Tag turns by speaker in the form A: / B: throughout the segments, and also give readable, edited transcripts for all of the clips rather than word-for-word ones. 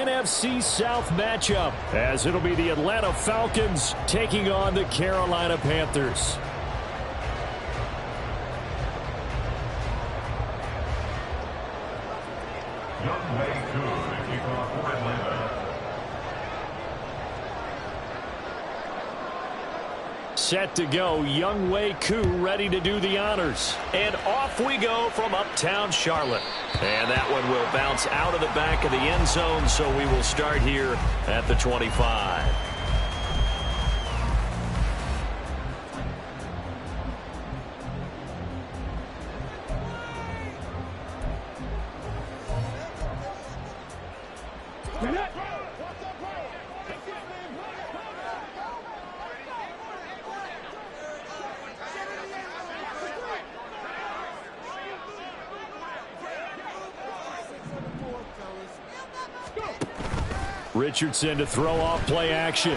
A: NFC South matchup, as it'll be the Atlanta Falcons taking on the Carolina Panthers. Set to go, Younghoe Koo ready to do the honors. And off we go from uptown Charlotte. And that one will bounce out of the back of the end zone, so we will start here at the 25. Richardson to throw off play action.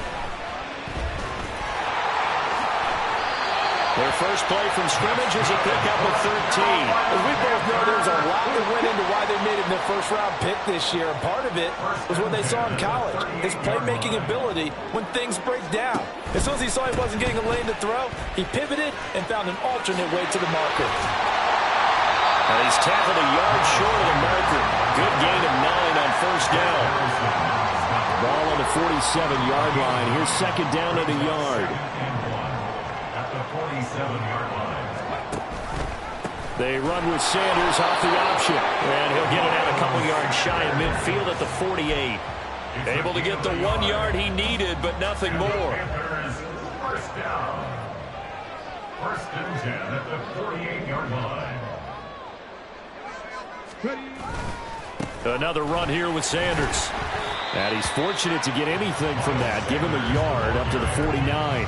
A: Their first play from scrimmage is a pickup of 13.
B: As we both know, there's a lot that went into why they made it their first-round pick this year. And part of it was what they saw in college, his playmaking ability when things break down. As soon as he saw he wasn't getting a lane to throw, he pivoted and found an alternate way to the marker.
A: And he's tackled a yard short of the marker. Good gain of 9 on first down. Ball on the 47-yard line. Here's second down at a yard.
C: At the 47-yard line.
A: They run with Sanders off the option. And he'll get it out a couple yards shy of midfield at the 48. Able to get the 1 yard he needed, but nothing more.
C: First down. First and 10 at the 48-yard line.
A: Another run here with Sanders. And he's fortunate to get anything from that. Give him a yard up to the 49.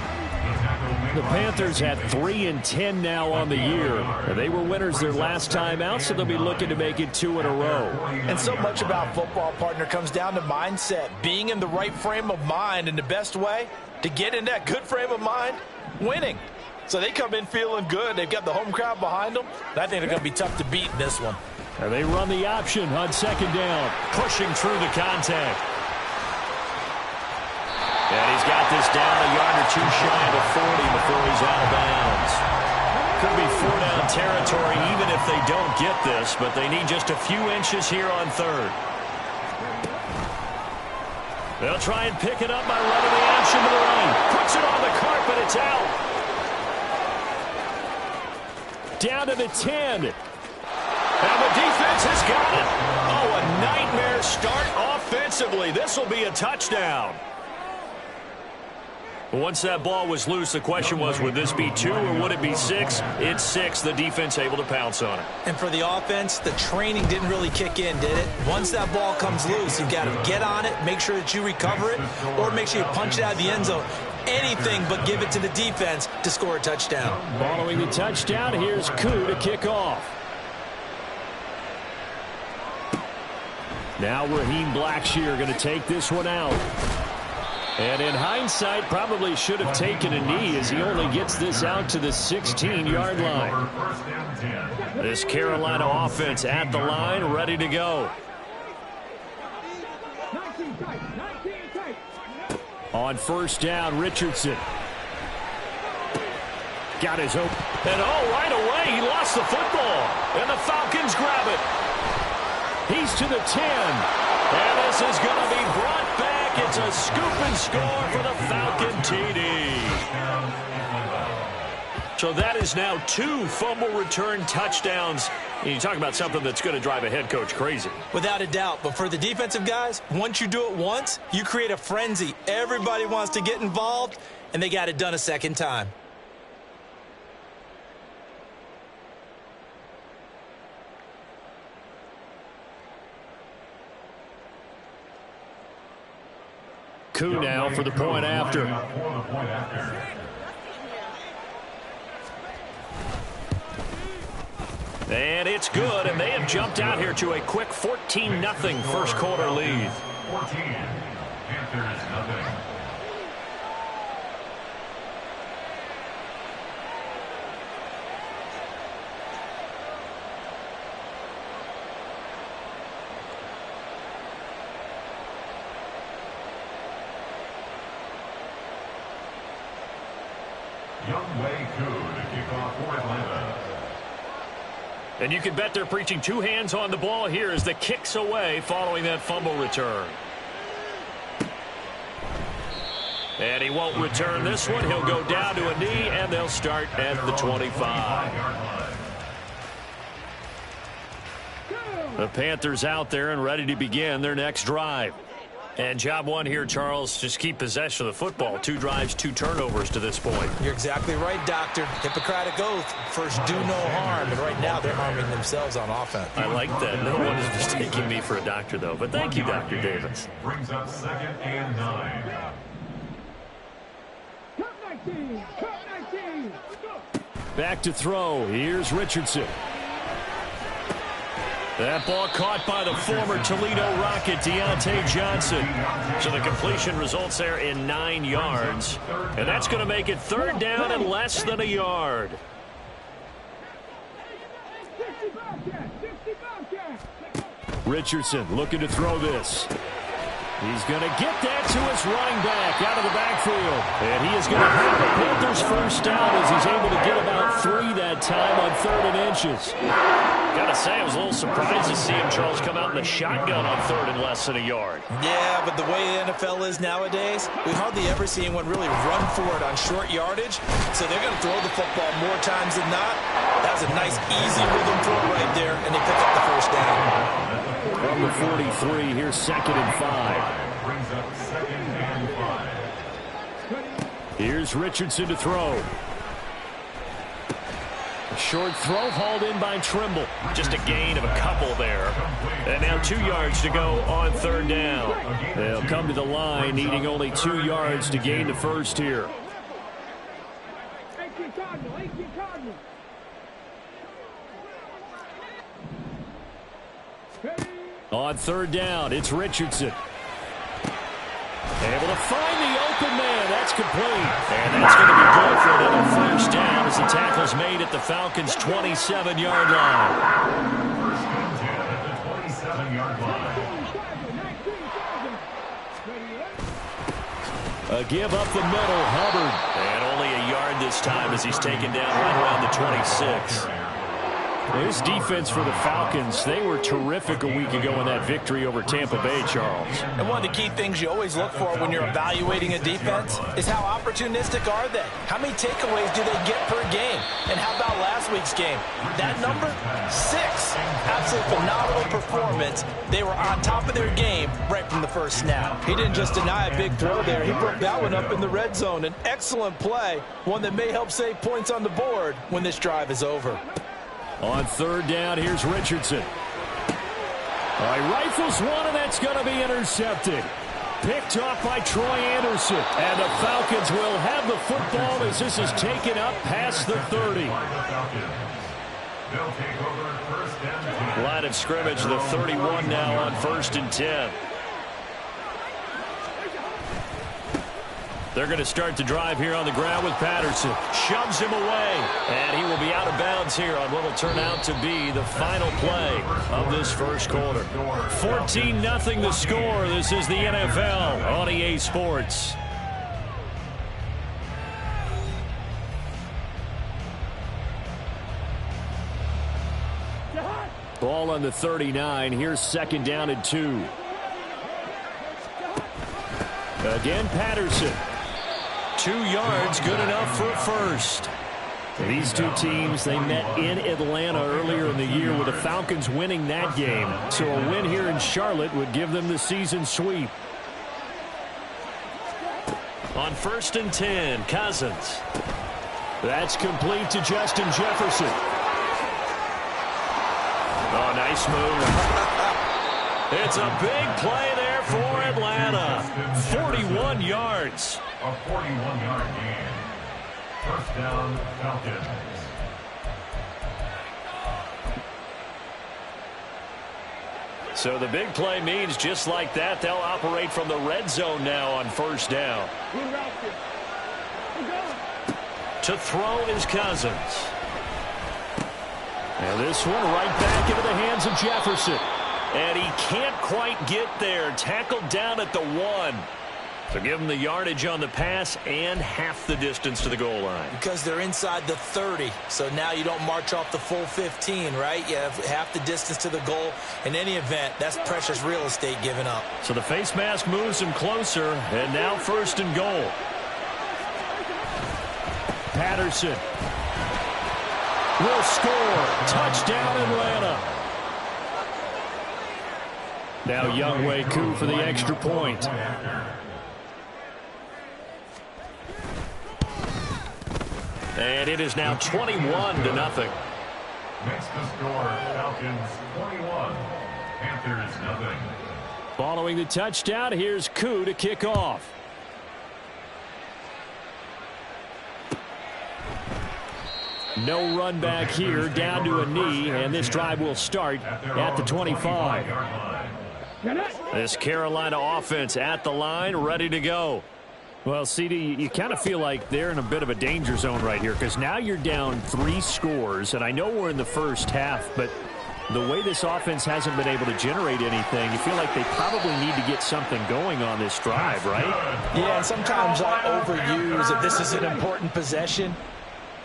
A: The Panthers have 3-10 now on the year. They were winners their last time out, so they'll be looking to make it 2 in a row.
B: And so much about football, partner, comes down to mindset. Being in the right frame of mind, and the best way to get in that good frame of mind, winning. So they come in feeling good. They've got the home crowd behind them. I think they're going to be tough to beat in this one.
A: And they run the option on second down, pushing through the contact. And he's got this down a yard or two shy of the 40 before he's out of bounds. Could be 4-down territory even if they don't get this, but they need just a few inches here on third. They'll try and pick it up by running the option to the lane. Puts it on the carpet, it's out. Down to the 10. And the defense has got it. Oh, a nightmare start offensively. This will be a touchdown. Once that ball was loose, the question was, would this be 2 or would it be 6? It's 6. The defense able to pounce on it.
B: And for the offense, the training didn't really kick in, did it? Once that ball comes loose, you've got to get on it, make sure that you recover it, or make sure you punch it out of the end zone. Anything but give it to the defense to score a touchdown.
A: Following the touchdown, here's Koo to kick off. Now Raheem Blackshear going to take this one out. And in hindsight, probably should have taken a knee as he only gets this out to the 16-yard line. This Carolina offense at the line, ready to go. On first down, Richardson. Got his hope. And right away, he lost the football. And the Falcons grab it. He's to the 10. And this is going to be brought back. It's a scoop and score for the Falcon TD. So that is now 2 fumble return touchdowns. And you talk about something that's going to drive a head coach crazy.
B: Without a doubt. But for the defensive guys, once you do it once, you create a frenzy. Everybody wants to get involved, and they got it done a second time.
A: Koo now for the point after. And it's good, and they have jumped out here to a quick 14-0 first quarter lead.
C: 14, Panthers nothing. Youngwei Koo to kick off for Atlanta.
A: And you can bet they're preaching two hands on the ball here as the kick's away following that fumble return. And he won't return this one. He'll go down to a knee, and they'll start at the 25. The Panthers out there and ready to begin their next drive. And job one here, Charles, just keep possession of the football. 2 drives, 2 turnovers to this point.
B: You're exactly right, Doctor. Hippocratic oath. First, do no harm. And right now, they're harming themselves on offense.
A: I like that. No one is mistaking me for a doctor, though. But thank you, Dr. Davis.
C: Brings up 2nd and 9.
A: Back to throw. Here's Richardson. That ball caught by the former Toledo Rocket, Deontay Johnson. So the completion results there in 9 yards. And that's going to make it 3rd down and less than a yard. Richardson looking to throw this. He's going to get that to his running back out of the backfield. And he is going to have the Panthers first down as he's able to get about 3 that time on 3rd and inches. Got to say, I was a little surprised to see him, Charles, come out in the shotgun on 3rd and less than a yard.
B: Yeah, but the way the NFL is nowadays, we hardly ever see anyone really run for it on short yardage. So they're going to throw the football more times than not. That was a nice, easy rhythm throw right there, and they pick up the first down.
A: From the 43, here's 2nd and 5.
C: Brings up 2nd and 5.
A: Here's Richardson to throw. Short throw hauled in by Trimble. Just a gain of a couple there. And now 2 yards to go on 3rd down. They'll come to the line needing only 2 yards to gain the first here. On 3rd down, it's Richardson. Able to find the open man. That's complete. And that's going to be good for another first down as the tackle's made at the Falcons' 27-yard line.
C: 1st and 10 at the 27-yard line.
A: A give up the middle, Hubbard. And only a yard this time as he's taken down right around the 26. This defense for the Falcons, they were terrific a week ago in that victory over Tampa Bay, Charles.
B: And one of the key things you always look for when you're evaluating a defense is how opportunistic are they? How many takeaways do they get per game? And how about last week's game? That number, 6. Absolutely phenomenal performance. They were on top of their game right from the first snap. He didn't just deny a big throw there. He broke that one up in the red zone. An excellent play, one that may help save points on the board when this drive is over.
A: On 3rd down, here's Richardson. All right, rifles one, and that's going to be intercepted. Picked off by Troy Anderson. And the Falcons will have the football as this is taken up past the 30. Line of scrimmage, the 31 now on 1st and 10. They're going to start the drive here on the ground with Patterson. Shoves him away. And he will be out of bounds here on what will turn out to be the final play of this first quarter. 14-0 the score. This is the NFL on EA Sports. Ball on the 39. Here's 2nd down and 2. Again, Patterson. 2 yards, good enough for a first. These two teams, they met in Atlanta earlier in the year with the Falcons winning that game. So a win here in Charlotte would give them the season sweep. On 1st and 10, Cousins. That's complete to Justin Jefferson. Oh, nice move. It's a big play there for Atlanta. 41 yards.
C: A 41-yard gain. First down, Falcons.
A: So the big play means just like that, they'll operate from the red zone now on 1st down. To throw is Cousins. And this one right back into the hands of Jefferson. And he can't quite get there. Tackled down at the 1. So give them the yardage on the pass and half the distance to the goal line.
B: Because they're inside the 30, so now you don't march off the full 15, right? You have half the distance to the goal. In any event, that's precious real estate given up.
A: So the face mask moves them closer, and now 1st and goal. Patterson will score. Touchdown, Atlanta. Now Younghoe Koo for the extra point. And it is now 21-0.
C: Makes the score Falcons 21, Panthers nothing.
A: Following the touchdown, here's Koo to kick off. No run back here, down to a knee, and this drive will start at the 25. This Carolina offense at the line, ready to go. Well, CD, you kind of feel like they're in a bit of a danger zone right here because now you're down 3 scores, and I know we're in the first half, but the way this offense hasn't been able to generate anything, you feel like they probably need to get something going on this drive, right?
B: Yeah, and sometimes I overuse if this is an important possession.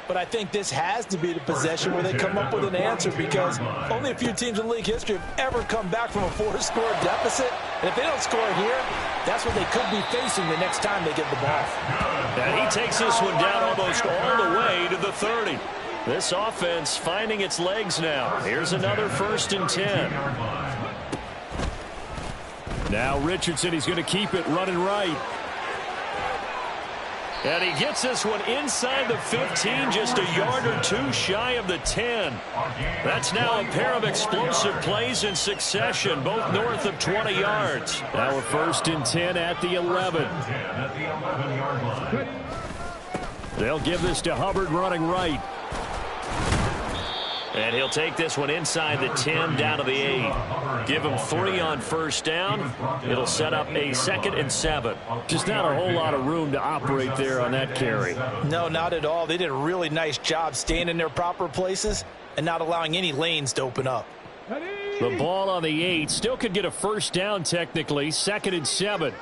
B: But I think this has to be the possession where they come up with an answer because only a few teams in league history have ever come back from a 4-score deficit. And if they don't score here, that's what they could be facing the next time they get the ball.
A: And he takes this one down almost all the way to the 30. This offense finding its legs now. Here's another 1st and 10. Now Richardson, he's going to keep it running right. And he gets this one inside the 15, just a yard or 2 shy of the 10. That's now a pair of explosive plays in succession, both north of 20 yards. Now a 1st and 10 at the 11. They'll give this to Hubbard running right. And he'll take this one inside the 10 down to the 8. Give him 3 on 1st down. It'll set up a 2nd and 7. Just not a whole lot of room to operate there on that carry.
B: No, not at all. They did a really nice job staying in their proper places and not allowing any lanes to open up.
A: The ball on the 8 still could get a 1st down technically. 2nd and 7.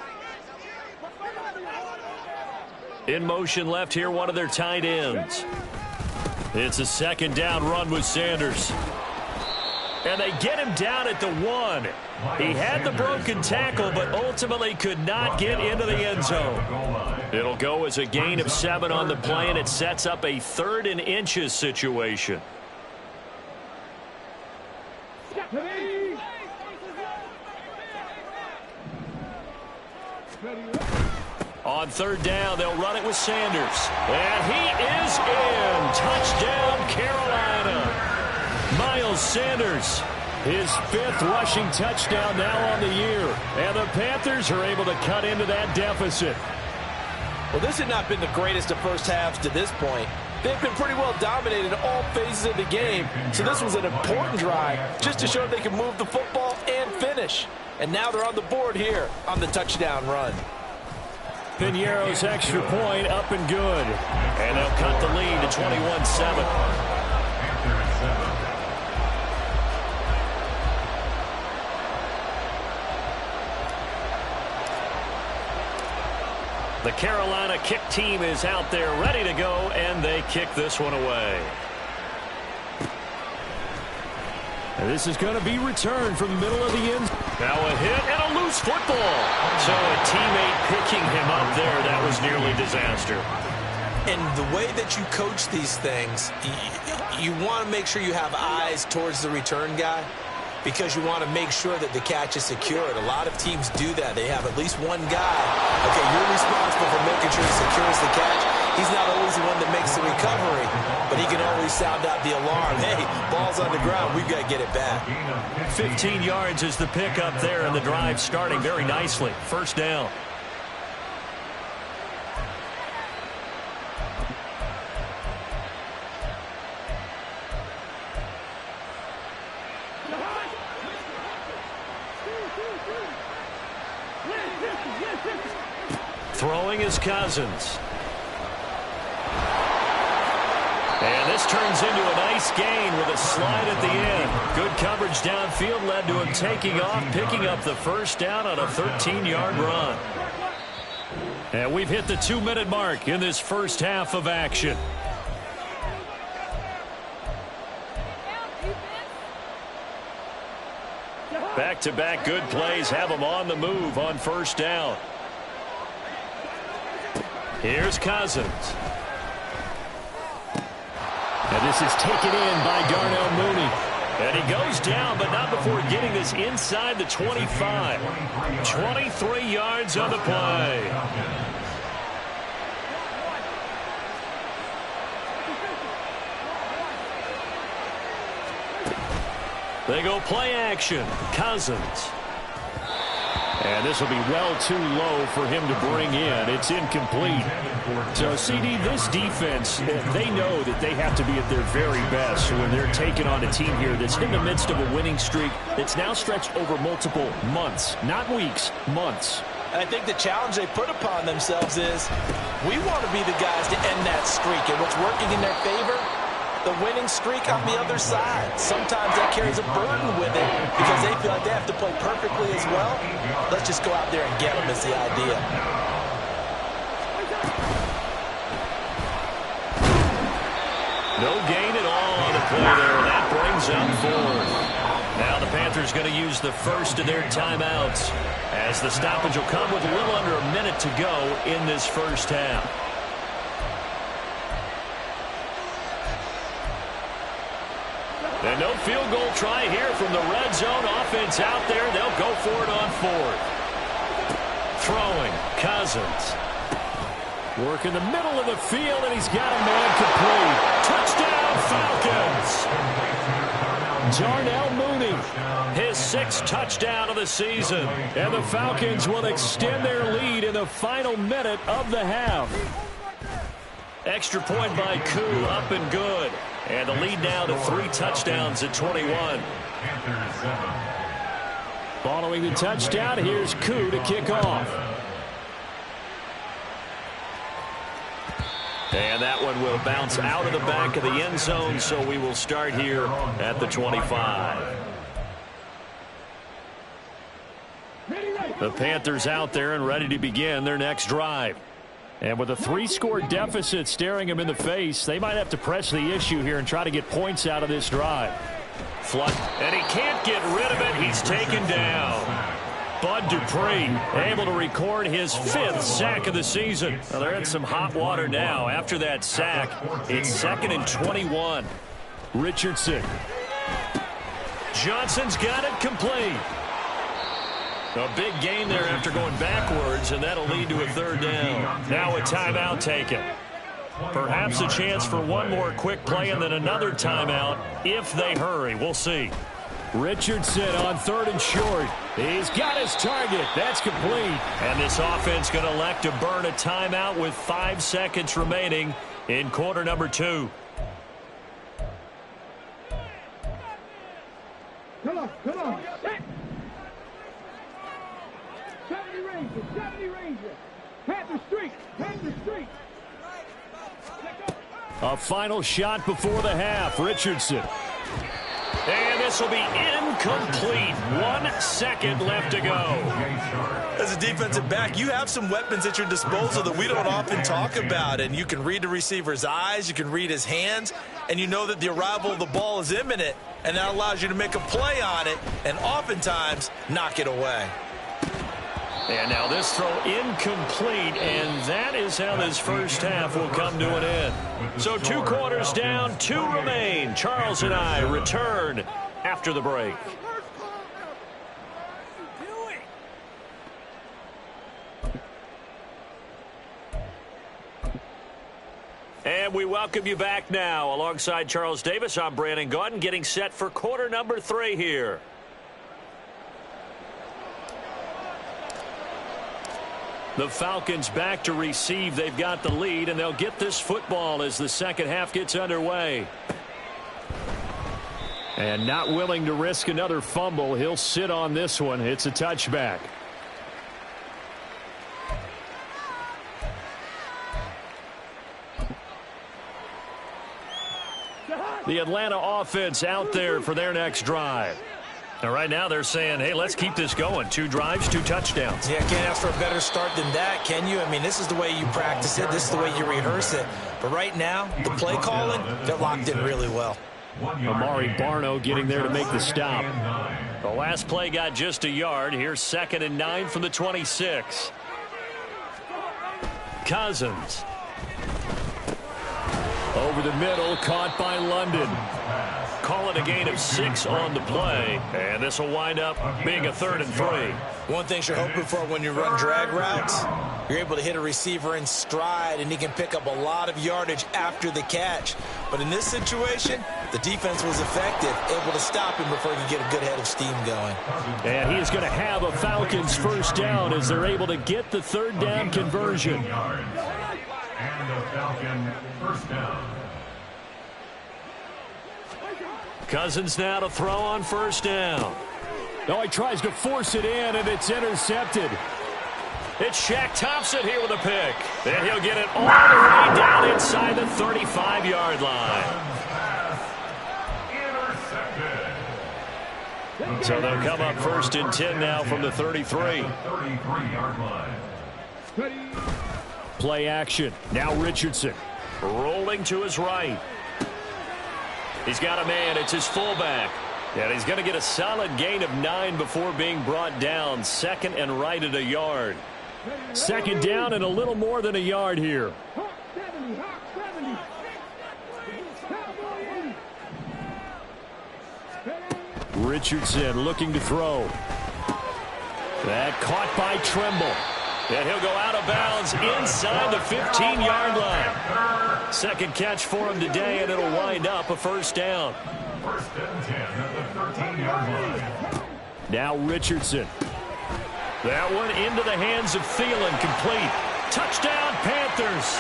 A: In motion left here, one of their tight ends. It's a 2nd down run with Sanders. And they get him down at the 1. He had the broken tackle, but ultimately could not get into the end zone. It'll go as a gain of 7 on the play, and it sets up a 3rd and inches situation. On 3rd down, they'll run it with Sanders. And he is in. Touchdown, Carolina. Miles Sanders, his 5th rushing touchdown now on the year. And the Panthers are able to cut into that deficit.
B: Well, this had not been the greatest of first halves to this point. They've been pretty well dominated in all phases of the game. So this was an important drive just to show they can move the football and finish. And now they're on the board here on the touchdown run.
A: Piñeiro's extra point up and good. And they'll cut the lead to 21-7. The Carolina kick team is out there ready to go, and they kick this one away. And this is going to be returned from the middle of the end. Now a hit and a loose football. So a teammate picking him up there, that was nearly disaster.
B: And the way that you coach these things, you want to make sure you have eyes towards the return guy because you want to make sure that the catch is secured. A lot of teams do that. They have at least one guy. Okay, you're responsible for making sure he secures the catch. He's not always the one that makes the recovery, but he can always sound out the alarm. Hey, ball's on the ground. We've got to get it back.
A: 15 yards is the pickup there, and the drive starting very nicely. 1st down. Throwing is Cousins. And this turns into a nice gain with a slide at the end. Good coverage downfield led to him taking off, picking up the 1st down on a 13-yard run. And we've hit the 2-minute mark in this first half of action. Back-to-back good plays have them on the move on first down. Here's Cousins. And this is taken in by Darnell Mooney. And he goes down, but not before getting this inside the 25. 23 yards on the play. They go play action. Cousins. And this will be well too low for him to bring in. It's incomplete. So, CD, this defense, they know that they have to be at their very best when they're taking on a team here that's in the midst of a winning streak that's now stretched over multiple months, not weeks, months.
B: And I think the challenge they put upon themselves is we want to be the guys to end that streak. And what's working in their favor? The winning streak on the other side. Sometimes that carries a burden with it because they feel like they have to play perfectly as well. Let's just go out there and get them is the idea.
A: No gain at all on the play there. That brings up fourth. Now the Panthers going to use the first of their timeouts as the stoppage will come with a little under a minute to go in this first half. And no field goal try here from the red zone. Offense out there. They'll go for it on fourth. Throwing. Cousins. Work in the middle of the field, and he's got a man complete. Touchdown, Falcons. Darnell Mooney. His 6th touchdown of the season. And the Falcons will extend their lead in the final minute of the half. Extra point by Koo, up and good. And the lead now to 3 touchdowns at 21. Following the touchdown, here's Koo to kick off. And that one will bounce out of the back of the end zone, so we will start here at the 25. The Panthers out there and ready to begin their next drive. And with a 3-score deficit staring them in the face, they might have to press the issue here and try to get points out of this drive. And he can't get rid of it. He's taken down. Bud Dupree able to record his 5th sack of the season. Well, they're in some hot water now. After that sack, it's 2nd and 21. Richardson. Johnson's got it complete. A big gain there after going backwards, and that'll lead to a 3rd down. Now a timeout taken. Perhaps a chance for one more quick play and then another timeout if they hurry. We'll see. Richardson on 3rd and short. He's got his target. That's complete. And this offense going to elect to burn a timeout with 5 seconds remaining in quarter number 2.
D: Come on. 70 Ranger. Panther Street.
A: A final shot before the half. Richardson. And this will be incomplete. 1 second left to go.
B: As a defensive back, you have some weapons at your disposal that we don't often talk about. And you can read the receiver's eyes, you can read his hands, and you know that the arrival of the ball is imminent. And that allows you to make a play on it and oftentimes knock it away.
A: And now this throw incomplete, and that is how this first half will come to an end. So 2 quarters down, 2 remain. Charles and I return after the break. And we welcome you back now. Alongside Charles Davis, I'm Brandon Gaudin, getting set for quarter number 3 here. The Falcons back to receive. They've got the lead, and they'll get this football as the second half gets underway. And not willing to risk another fumble. He'll sit on this one. It's a touchback. The Atlanta offense out there for their next drive. And right now they're saying, hey, let's keep this going. 2 drives, 2 touchdowns.
B: Yeah, can't ask for a better start than that, can you? I mean, this is the way you practice it. This is the way you rehearse it. But right now, the play calling, they're locked in really well.
A: Amari Barno getting there to make the stop. The last play got just a yard. Here's 2nd and 9 from the 26. Cousins. Over the middle, caught by London. Call it a gain of 6 on the play, and this will wind up being a 3rd and 3.
B: One thing you're hoping for when you run drag routes, you're able to hit a receiver in stride, and he can pick up a lot of yardage after the catch. But in this situation, the defense was effective, able to stop him before he could get a good head of steam going.
A: And he is going to have a Falcons first down as they're able to get the 3rd down conversion.
C: And a Falcon first down.
A: Cousins now to throw on first down. Oh, he tries to force it in, and it's intercepted. It's Shaq Thompson here with a pick. And he'll get it all the way down inside the 35-yard line.
C: Intercepted.
A: So they'll come up 1st and 10 now from the 33.
C: 33-yard line.
A: Play action. Now Richardson. Rolling to his right. He's got a man. It's his fullback. And he's going to get a solid gain of 9 before being brought down. 2nd and right at a yard. 2nd down and a little more than a yard here.
D: Hawk 70, Hawk 70. Cowboy 80.
A: Richardson looking to throw. That caught by Tremble. And he'll go out of bounds inside the 15-yard line. 2nd catch for him today, and it'll wind up a first down.
C: 1st and 10 at the 13-yard line.
A: Now Richardson. That one into the hands of Thielen, complete. Touchdown, Panthers.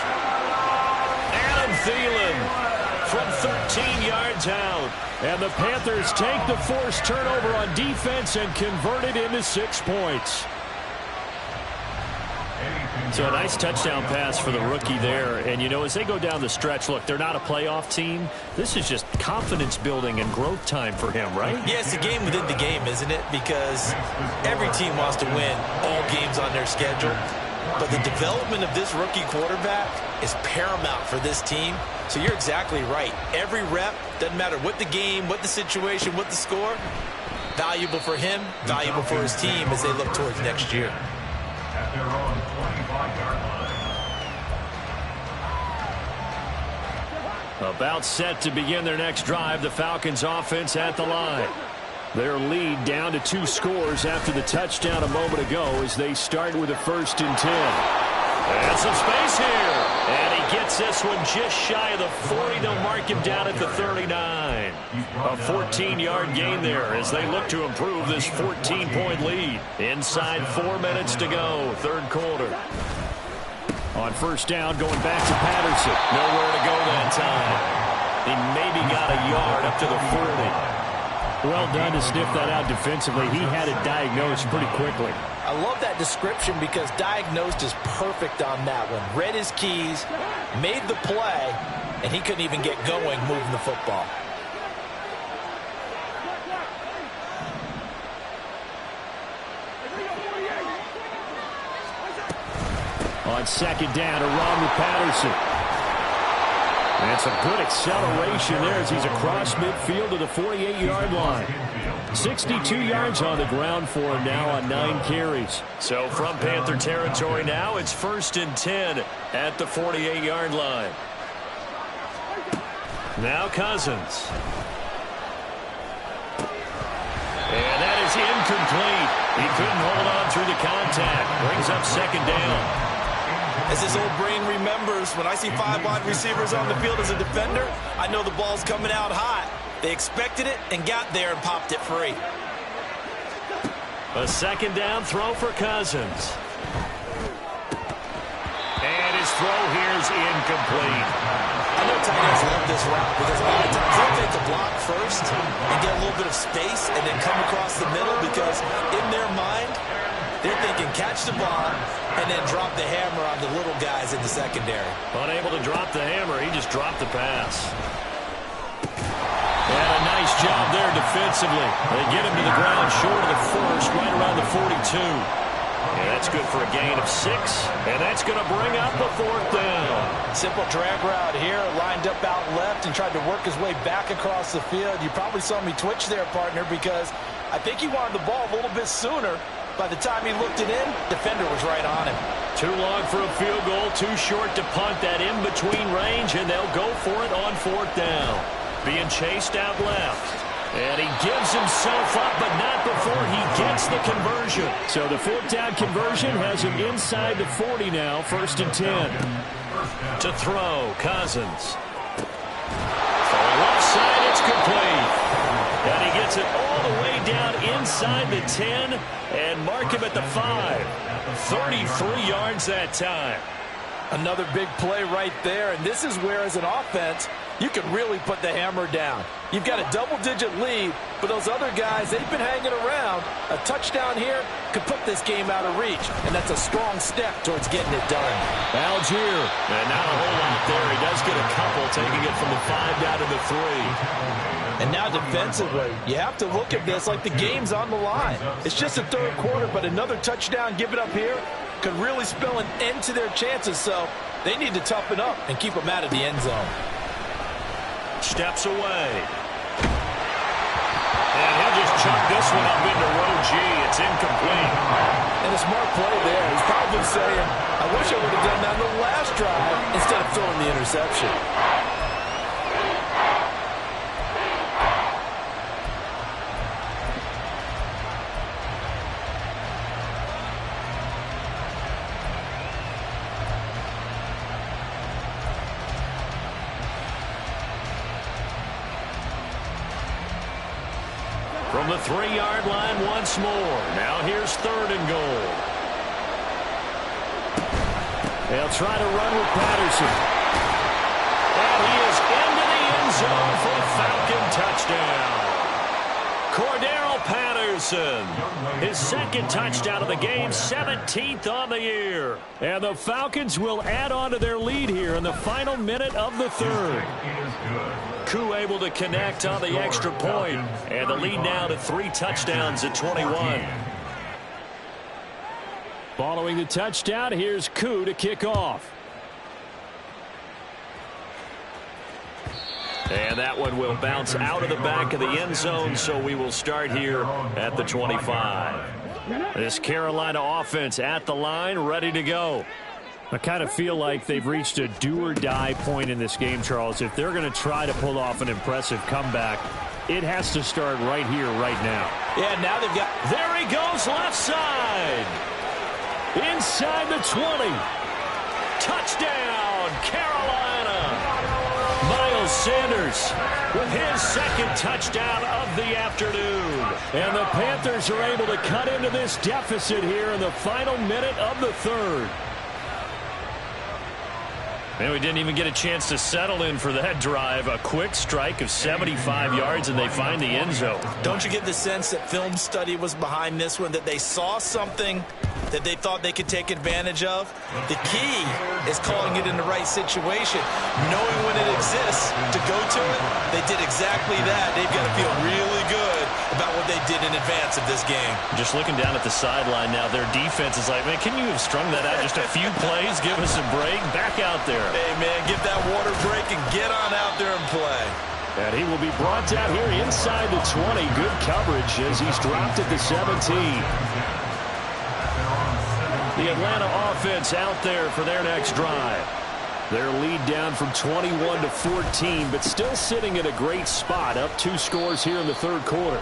A: Adam Thielen from 13 yards out. And the Panthers take the forced turnover on defense and convert it into 6 points. So a nice touchdown pass for the rookie there. And, you know, as they go down the stretch, look, they're not a playoff team. This is just confidence building and growth time for him, right?
B: Yeah, it's a game within the game, isn't it? Because every team wants to win all games on their schedule. But the development of this rookie quarterback is paramount for this team. So you're exactly right. Every rep, doesn't matter what the game, what the situation, what the score, valuable for him, valuable for his team as they look towards next year.
C: At their own 25-yard line.
A: About set to begin their next drive, the Falcons offense at the line. Their lead down to 2 scores after the touchdown a moment ago as they start with a 1st and 10. And some space here. And he gets this one just shy of the 40. They'll mark him down at the 39. A 14-yard gain there as they look to improve this 14-point lead. Inside 4 minutes to go, 3rd quarter. On first down, going back to Patterson. Nowhere to go that time. He maybe got a yard up to the 40. Well done to sniff that out defensively. He had it diagnosed pretty quickly.
B: I love that description because diagnosed is perfect on that one. Read his keys, made the play, and he couldn't even get going moving the football.
A: On 2nd down, a run with Patterson. And some good acceleration there as he's across midfield to the 48-yard line. 62 yards on the ground for him now on 9 carries. So from Panther territory now, it's 1st and 10 at the 48-yard line. Now Cousins. And that is incomplete. He couldn't hold on through the contact. Brings up 2nd down.
B: As his old brain remembers, when I see 5 wide receivers on the field as a defender, I know the ball's coming out hot. They expected it and got there and popped it free.
A: A 2nd down throw for Cousins. And his throw here is incomplete.
B: I know tight ends love this route because a lot of times they'll take the block first and get a little bit of space and then come across the middle because in their mind, they're thinking catch the ball and then drop the hammer on the little guys in the secondary.
A: Unable to drop the hammer, he just dropped the pass. And a nice job there defensively. They get him to the ground short of the first, right around the 42. And that's good for a gain of 6. And that's going to bring up the 4th down.
B: Simple drag route here, lined up out left and tried to work his way back across the field. You probably saw me twitch there, partner, because I think he wanted the ball a little bit sooner. By the time he looked it in, defender was right on him.
A: Too long for a field goal, too short to punt that in-between range, and they'll go for it on 4th down. Being chased out left. And he gives himself up, but not before he gets the conversion. So the 4th down conversion has him inside the 40 now, 1st and 10. To throw, Cousins. For the left side, it's complete. And he gets it all the way down inside the 10 and mark him at the 5. 33 yards that time.
B: Another big play right there, and this is where, as an offense, you can really put the hammer down. You've got a double-digit lead, but those other guys, they've been hanging around. A touchdown here could put this game out of reach, and that's a strong step towards getting it done.
A: Algier, and not a whole lot there. He does get a couple, taking it from the 5 down to the 3.
B: And now defensively, you have to look at this like the game's on the line. It's just the 3rd quarter, but another touchdown given up here could really spell an end to their chances, so they need to toughen up and keep them out of the end zone.
A: Steps away. And he'll just chuck this one up into row G. It's incomplete.
B: And a smart play there. He's probably saying, I wish I would have done that on the last drive instead of throwing the interception.
A: From the 3-yard line once more. Now here's 3rd and goal. They'll try to run with Patterson. And he is into the end zone for a Falcon touchdown. Cordero Patterson, his 2nd touchdown of the game, 17th on the year. And the Falcons will add on to their lead here in the final minute of the 3rd. Koo able to connect on the extra point, and the lead now to 3 touchdowns at 21. Following the touchdown, here's Koo to kick off. And that one will bounce out of the back of the end zone, so we will start here at the 25. This Carolina offense at the line, ready to go. I kind of feel like they've reached a do-or-die point in this game, Charles. If they're going to try to pull off an impressive comeback, it has to start right here, right now.
B: Yeah, now they've got...
A: There he goes, left side. Inside the 20. Touchdown, Carolina. Miles Sanders with his 2nd touchdown of the afternoon. And the Panthers are able to cut into this deficit here in the final minute of the 3rd. And we didn't even get a chance to settle in for that drive. A quick strike of 75 yards, and they find the end zone.
B: Don't you get the sense that film study was behind this one, that they saw something that they thought they could take advantage of? The key is calling it in the right situation, knowing when it exists to go to it. They did exactly that. They've got to feel really good about what they did in advance of this game.
A: Just looking down at the sideline now, their defense is like, man, can you have strung that out just a few plays? Give us a break. Back out there.
B: Hey, man, give that water break and get on out there and play.
A: And he will be brought down here inside the 20. Good coverage as he's dropped at the 17. The Atlanta offense out there for their next drive. Their lead down from 21 to 14, but still sitting at a great spot, up 2 scores here in the 3rd quarter.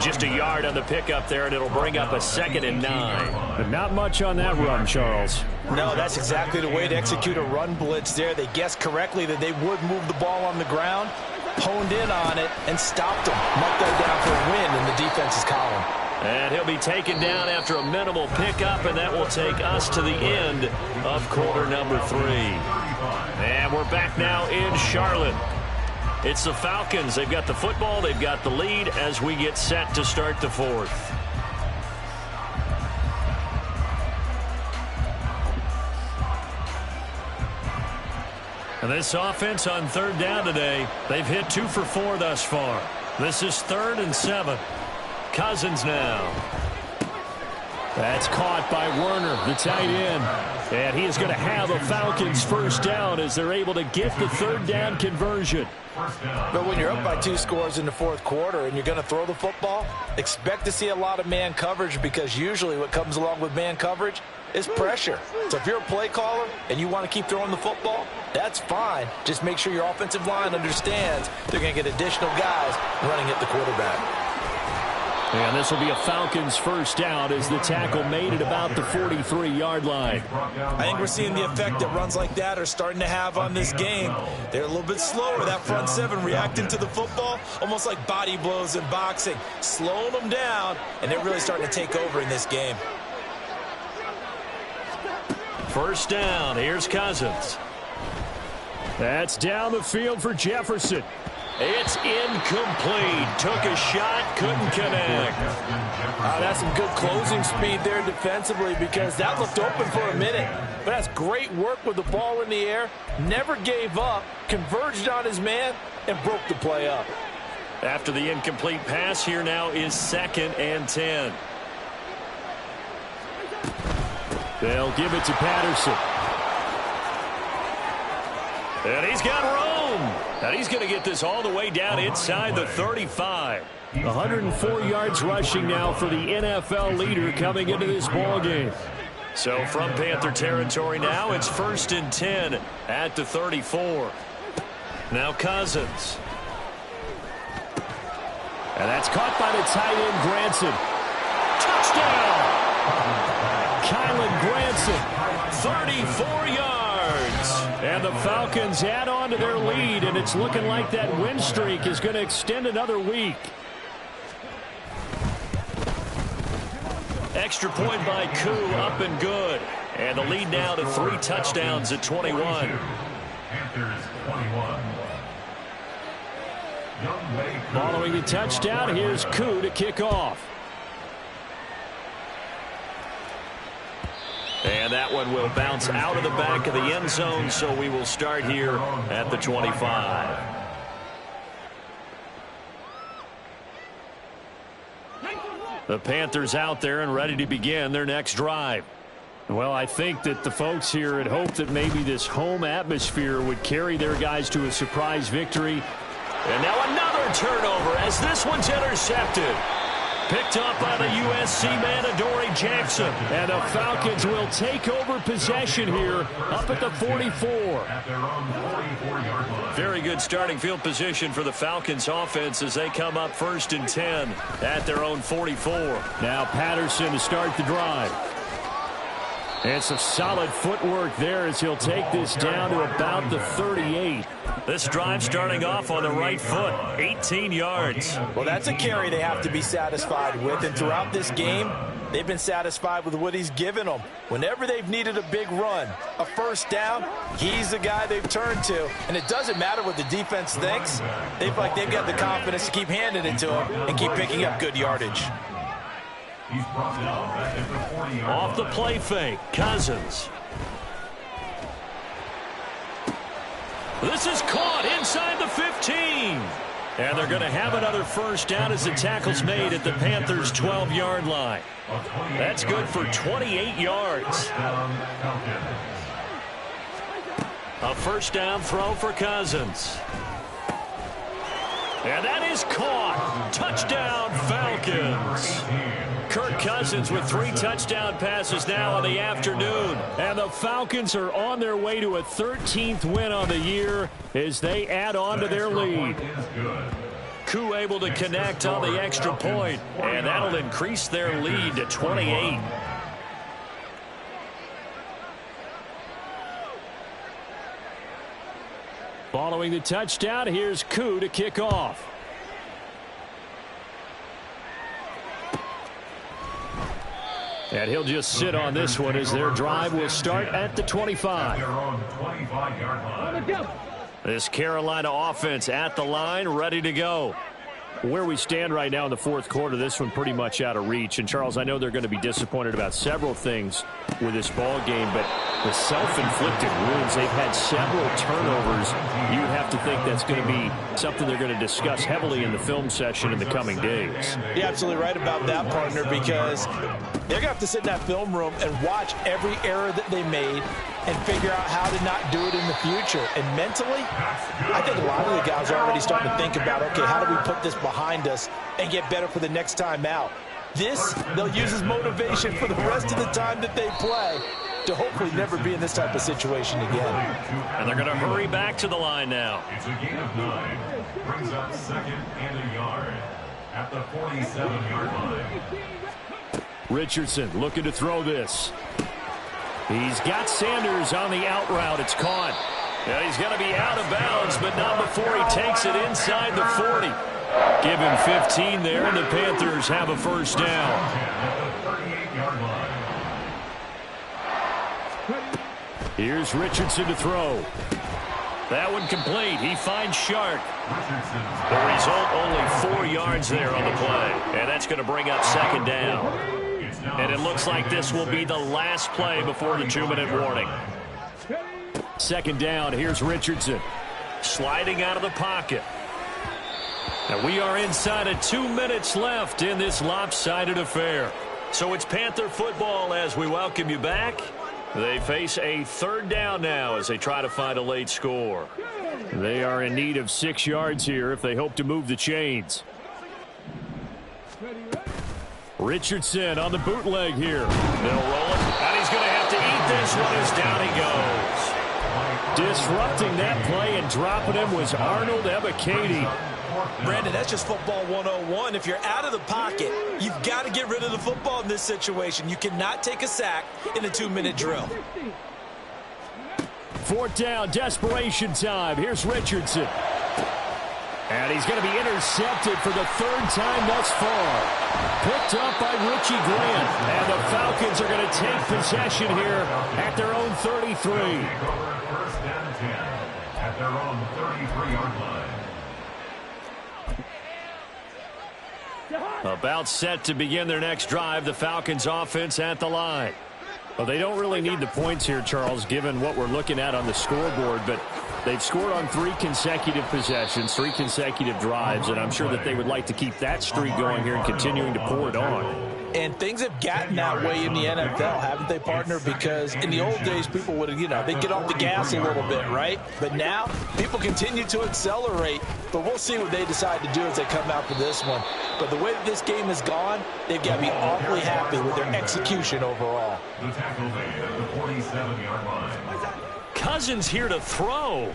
A: Just a yard on the pickup there, and it'll bring up a 2nd and 9. But not much on that run, Charles.
B: No, that's exactly the way to execute a run blitz there. They guessed correctly that they would move the ball on the ground, honed in on it, and stopped them. Marked that down for a win in the defense's column.
A: And he'll be taken down after a minimal pickup, and that will take us to the end of quarter number 3. And we're back now in Charlotte. It's the Falcons. They've got the football. They've got the lead as we get set to start the 4th. And this offense on third down today, they've hit 2 for 4 thus far. This is 3rd and 7. Cousins now. That's caught by Werner, the tight end. And he is going to have a Falcons first down as they're able to get the third down conversion.
B: But when you're up by 2 scores in the fourth quarter and you're going to throw the football, expect to see a lot of man coverage, because usually what comes along with man coverage is pressure. So if you're a play caller and you want to keep throwing the football, that's fine. Just make sure your offensive line understands they're going to get additional guys running at the quarterback.
A: And this will be a Falcons first down as the tackle made at about the 43-yard line.
B: I think we're seeing the effect that runs like that are starting to have on this game. They're a little bit slower, that front seven, reacting to the football, almost like body blows in boxing, slowing them down, and they're really starting to take over in this game.
A: First down, here's Cousins. That's down the field for Jefferson. It's incomplete. Took a shot, couldn't connect.
B: That's some good closing speed there defensively, because that looked open for a minute. But that's great work with the ball in the air. Never gave up, converged on his man, and broke the play up.
A: After the incomplete pass, here now is 2nd and 10. They'll give it to Patterson. And he's got room. And he's going to get this all the way down inside the 35. 104 yards rushing now for the NFL leader coming into this ballgame. So from Panther territory now, it's 1st and 10 at the 34. Now Cousins. And that's caught by the tight end, Granson. Touchdown! Kylan Granson, 34 yards. And the Falcons add on to their lead, and it's looking like that win streak is going to extend another week. Extra point by Koo, up and good. And the lead now to 3 touchdowns at 21.
C: Panthers 21.
A: Following the touchdown, here's Koo to kick off. And that one will bounce out of the back of the end zone, so we will start here at the 25. The Panthers out there and ready to begin their next drive. Well, I think that the folks here had hoped that maybe this home atmosphere would carry their guys to a surprise victory. And now another turnover as this one's intercepted. Picked up by the USC man, Adoree Jackson. And the Falcons will take over possession here up at the 44. Very good starting field position for the Falcons offense as they come up 1st and 10 at their own 44. Now Patterson to start the drive. And some solid footwork there as he'll take this down to about the 38. This drive starting off on the right foot, 18 yards.
B: Well, that's a carry they have to be satisfied with, and throughout this game, they've been satisfied with what he's given them. Whenever they've needed a big run, a first down, he's the guy they've turned to. And it doesn't matter what the defense thinks. They've got the confidence to keep handing it to him and keep picking up good yardage.
C: He's brought down back at the 40-yard line.
A: Off the play fake, Cousins. This is caught inside the 15. And they're going to have another first down as the tackle's made at the Panthers' 12-yard line. That's good for 28 yards. A first down throw for Cousins. And that is caught. Touchdown, Falcons. Kirk Cousins with 3 touchdown passes now in the afternoon. And the Falcons are on their way to a 13th win on the year as they add on to their lead. Koo able to connect on the extra point, and that'll increase their lead to 28. Following the touchdown, here's Koo to kick off. And he'll just sit on this one as their drive will start at the 25. This Carolina offense at the line, ready to go. Where we stand right now in the fourth quarter, this one pretty much out of reach. And, Charles, I know they're going to be disappointed about several things with this ball game, but the self-inflicted wounds, they've had several turnovers. You would have to think that's going to be something they're going to discuss heavily in the film session in the coming days.
B: You're absolutely right about that, partner, because they're going to have to sit in that film room and watch every error that they made and figure out how to not do it in the future. And mentally, I think a lot of the guys are already starting to think about, okay, how do we put this behind us and get better for the next time out? This, they'll use as motivation for the rest of the time that they play to hopefully never be in this type of situation again.
A: And they're going to hurry back to the line now.
C: It's a gain of 9. Brings up 2nd and a yard at the 47-yard line.
A: Richardson looking to throw this. He's got Sanders on the out route. It's caught. And he's going to be out of bounds, but not before he takes it inside the 40. Give him 15 there, and the Panthers have a first down. Here's Richardson to throw. That one complete. He finds Shark. The result, only 4 yards there on the play. And that's going to bring up 2nd down. And it looks like this will be the last play before the 2-minute warning. 2nd down. Here's Richardson. Sliding out of the pocket. Now we are inside of 2 minutes left in this lopsided affair. So it's Panther football as we welcome you back. They face a 3rd down now as they try to find a late score. They are in need of 6 yards here if they hope to move the chains. Richardson on the bootleg here. They'll roll it, and he's going to have to eat this one as down he goes. Disrupting that play and dropping him was Arnold Ebiketie.
B: Brandon, that's just football 101. If you're out of the pocket, you've got to get rid of the football in this situation. You cannot take a sack in a 2-minute drill.
A: 4th down, desperation time. Here's Richardson. And he's going to be intercepted for the 3rd time thus far. Picked up by Richie Grant. And the Falcons are going to take possession here at their own 33.
C: First and 10 at their own 33-yard line.
A: About set to begin their next drive, the Falcons offense at the line. Well, they don't really need the points here, Charles, given what we're looking at on the scoreboard, but they've scored on 3 consecutive possessions, 3 consecutive drives, and I'm sure that they would like to keep that streak going here and continuing to pour it on.
B: And things have gotten that way in the NFL, haven't they, partner? Because in the old days, people would, they'd get off the gas a little bit, right? But now, people continue to accelerate. But we'll see what they decide to do as they come out for this one. But the way that this game has gone, they've got to be awfully happy with their execution overall.
C: The tackle made at the 47-yard line.
A: Cousins here to throw.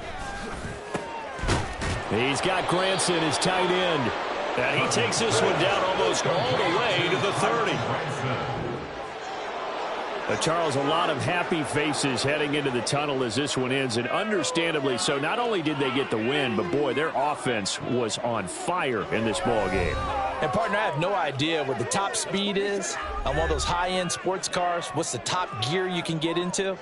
A: He's got Granson, his tight end. And he takes this one down almost all the way to the 30. Charles, a lot of happy faces heading into the tunnel as this one ends, and understandably so. Not only did they get the win, but, boy, their offense was on fire in this ball game.
B: And, partner, I have no idea what the top speed is on one of those high-end sports cars. What's the top gear you can get into?